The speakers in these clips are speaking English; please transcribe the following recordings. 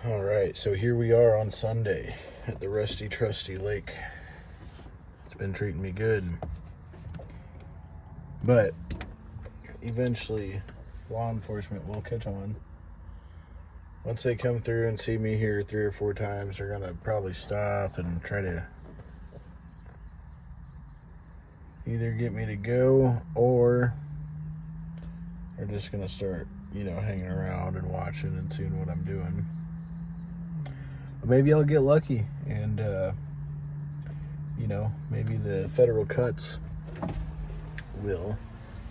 All right, so here we are on Sunday at the Rusty Trusty Lake. It's been treating me good. But eventually, law enforcement will catch on. Once they come through and see me here 3 or 4 times, they're going to probably stop and try to either get me to go or they're just going to start, hanging around and watching and seeing what I'm doing. Maybe I'll get lucky and, maybe the federal cuts will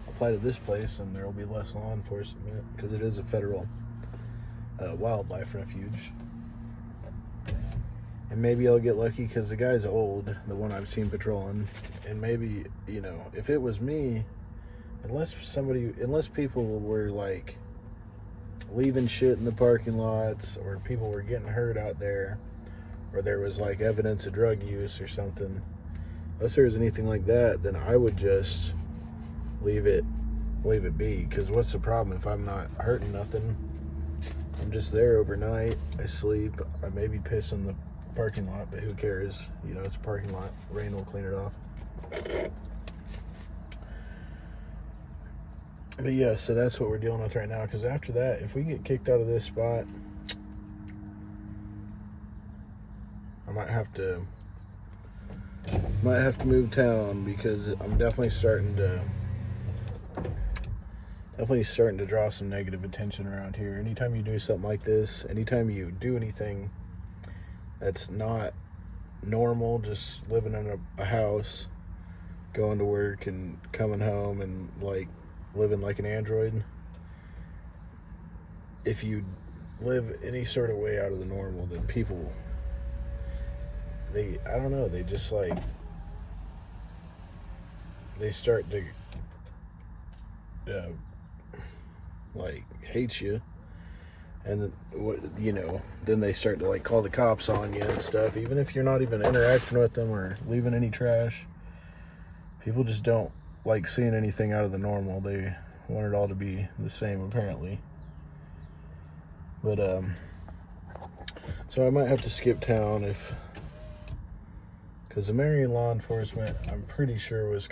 apply to this place and there will be less law enforcement because it is a federal wildlife refuge. And maybe I'll get lucky because the guy's old, the one I've seen patrolling. And maybe, if it was me, unless people were like leaving shit in the parking lots or people were getting hurt out there or there was like evidence of drug use or something, unless there was anything like that, then I would just leave it be. Because what's the problem if I'm not hurting nothing? I'm just there overnight. I sleep. I maybe piss in the parking lot, but who cares? It's a parking lot. Rain will clean it off. But yeah, so that's what we're dealing with right now. Because after that, if we get kicked out of this spot, I might have to move town because I'm definitely starting to draw some negative attention around here. Anytime you do something like this, anytime you do anything that's not normal, just living in a house, going to work and coming home and like living like an android, if you live any sort of way out of the normal, then people, they just like, they start to like hate you, and then they start to like call the cops on you and stuff, even if you're not even interacting with them or leaving any trash. People just don't like seeing anything out of the normal. They want it all to be the same, apparently. But so I might have to skip town because the Marion law enforcement, I'm pretty sure, was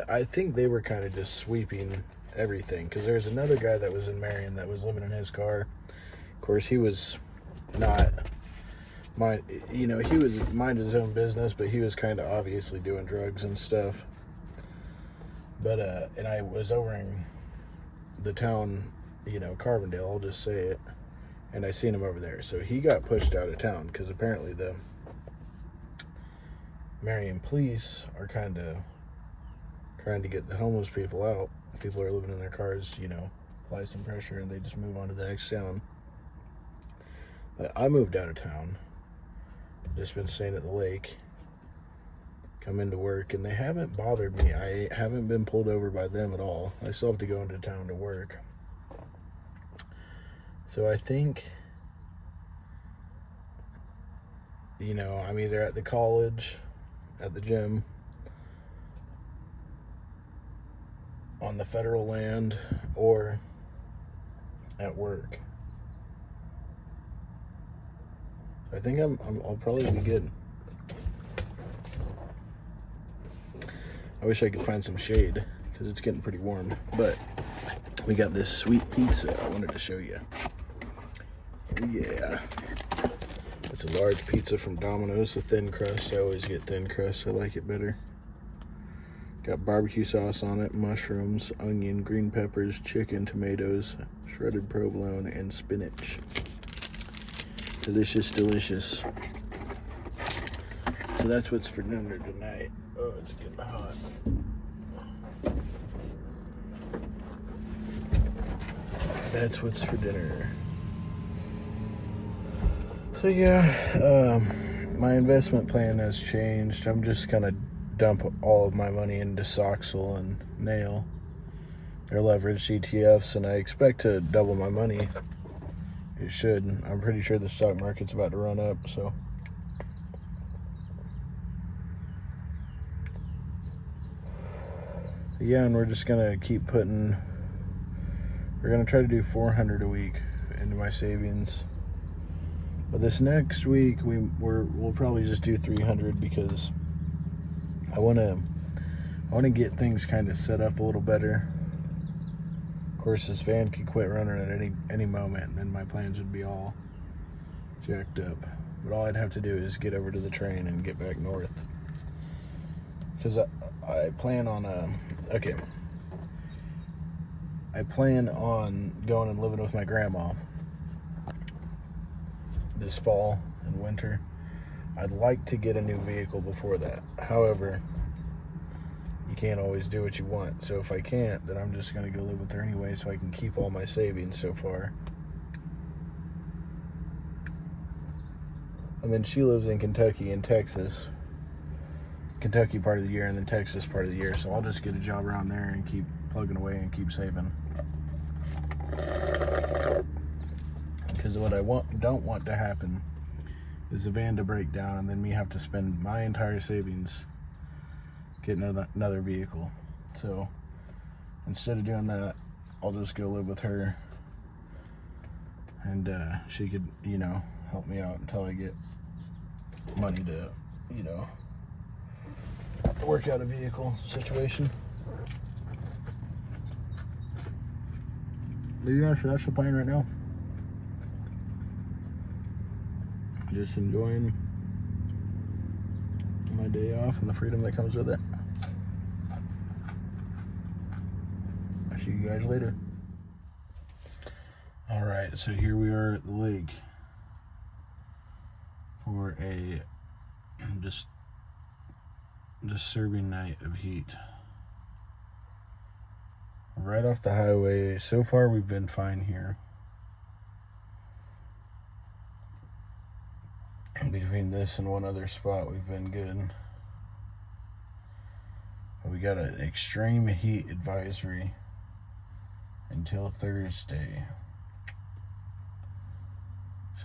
I think they were kind of just sweeping everything, because there's another guy that was in Marion that was living in his car. Of course, he was not he was minding his own business, but he was kind of obviously doing drugs and stuff. But and I was over in the town, Carbondale, I'll just say it, and I seen him over there. So he got pushed out of town because apparently the Marion police are kind of trying to get the homeless people out. People are living in their cars, apply some pressure, and they just move on to the next town. But I moved out of town. Just been staying at the lake. Come into work, and they haven't bothered me. I haven't been pulled over by them at all. I still have to go into town to work. So I think, I'm either at the college, at the gym, on the federal land, or at work. I think I'll probably be good. I wish I could find some shade because it's getting pretty warm. But we got this sweet pizza I wanted to show you. Oh yeah. It's a large pizza from Domino's, a thin crust. I always get thin crust. I like it better. Got barbecue sauce on it, mushrooms, onion, green peppers, chicken, tomatoes, shredded provolone, and spinach. Delicious, delicious. So that's what's for dinner tonight. Oh, it's getting hot. That's what's for dinner. So yeah, my investment plan has changed. I'm just gonna dump all of my money into Soxal and Nail. They're leveraged ETFs, and I expect to double my money. It should. I'm pretty sure the stock market's about to run up, so. Yeah, and we're just gonna keep putting, we're gonna try to do $400 a week into my savings. But this next week we'll probably just do 300 because I want to get things kind of set up a little better. Of course, this van could quit running at any moment, and then my plans would be all jacked up. But all I'd have to do is get over to the train and get back north. Because I plan on I plan on going and living with my grandma this fall and winter. I'd like to get a new vehicle before that. However, you can't always do what you want. So if I can't, then I'm just going to go live with her anyway so I can keep all my savings so far. And then she lives in Kentucky and Texas. Kentucky part of the year and then Texas part of the year. So I'll just get a job around there and keep plugging away and keep saving. Because what I don't want to happen is the van to break down and then me have to spend my entire savings getting another vehicle. So instead of doing that, I'll just go live with her, and she could, help me out until I get money to, work out a vehicle situation. Yeah, so that's the plan right now. Just enjoying my day off and the freedom that comes with it. I'll see you guys later. Alright, so here we are at the lake for a disturbing night of heat. Right off the highway. So far we've been fine here. Between this and one other spot, we've been good. But we got an extreme heat advisory until Thursday.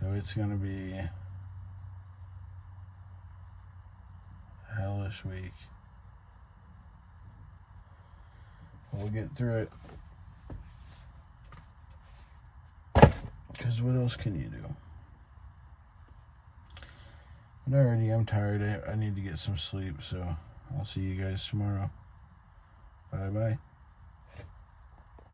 So it's going to be a hellish week. We'll get through it. Because what else can you do? But already I'm tired. I need to get some sleep, so I'll see you guys tomorrow. Bye-bye.